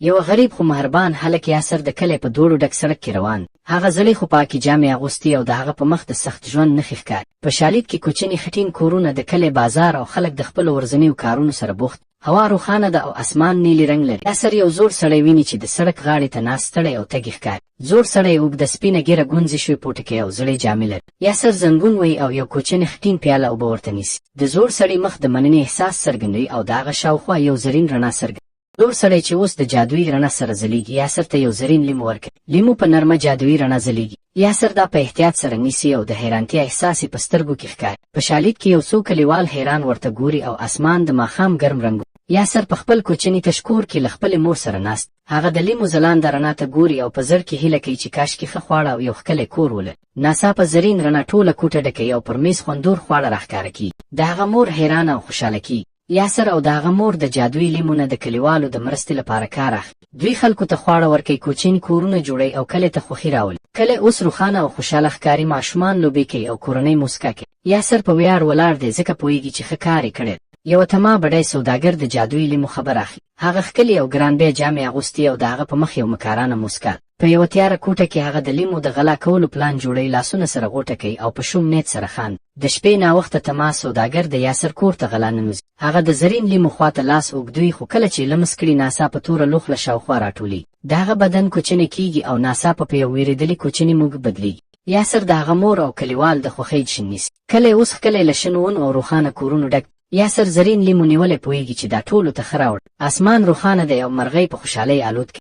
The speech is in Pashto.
یو غریب خو مهربان هلک یاسر د کلي په دوړو ډک سړک کې روان. هغه زړې خو پاکې جامې اغوستې او د هغه په مخ د سخت ژوند نښې ښکاري. په شالید کې کوچني خټین کورونه، د کلي بازار او خلک د خپلو ورځنیو کارونو سره بوخت. هوا روښانه ده او اسمان نیلي رنګ لري. یاسر یو زوړ سړی ویني چې د سړک غاړې ته ناست ستړی او تږی ښکاري. زوړ سړی اوږده سپینه ږیره، ګونځې شوې پوټکی او زړې جامې لري. یاسر زنګون وهي او یو کوچنی خټین پیاله اوبه ورته نیسي. د زوړ سړي مخ د مننې احساس څرګندوي او د هغه شاوخوا یو زرین رڼا څرګندوي. زوړ سړی چې اوس د جادویي رڼا سره ځلیږي یاسر ته یو زرین لیمو ورکوي. لیمو په نرمه جادویي رڼا ځلیږي. یاسر دا په احتیاط سره نیسي او د حیرانتیا احساس یې په سترګو کې ښکاري. په شالید کې یو څو کلیوال حیران ورته ګوري او اسمان د ماښام ګرم رنګ. یاسر په خپل کوچني کشکور کې له خپلې مور سره ناست. هغه د لیمو ځلانده رڼا ته ګوري او په زړه کې هیله کوي چې کاشکې ښه خواړه او یو ښکلی کور ولري. ناڅاپه زرین رڼا ټوله کوټه ډکوي او پر میز خوندور خواړه راښکاره کیږي. د هغه مور حیرانه او خوشحاله کیږي. یاسر او د هغه مور د جادویي لیمو نه د کلیوالو د مرستې لپاره کار اخلي. دوی خلکو ته خواړه ورکوي، کوچني کورونه جوړوي او کلي ته خوښي راولي. کلی اوس روښانه او خوشحاله ښکاري. ماشومان لوبې کوي او کورنۍ موسکا کوي. یاسر په ویاړ ولاړ دی ځکه پوهیږي چې ښه کار یې کړی. یوه تما بډای سوداګر د جادویي لیمو خبر اخلي. هغه ښکلي او ګران بیه جامې اغوستې او د هغه په مخ یو مکارانه موسکا. په یوه تیاره کوټه کې هغه د لیمو د غلا کولو پلان جوړوي، لاسونه سره غوټه کوي او په شوم نیت سره خاندي. د شپې ناوخته تما سوداګر د یاسر کور ته غلا ننوځي. هغه د زرین لیمو خواته لاس اوږدوي، خو کله چې لمس کړي ناڅاپه توره لوخله شاوخوا راټولېږي. د هغه بدن کوچنی کیږي او ناڅاپه په یو ویرېدلي کوچني موږ بدلیږي. یاسر د هغه مور او کلیوال د خوښۍ جشن نیسي. کلی اوس ښکلی له شنو ونو او روښانه کورونو ډک. یاسر زرین لیمو نیولی پوهیږي چې دا ټولو ته ښه راوړه. اسمان روښانه دی او مرغۍ په خوشحالۍ الوت کوي.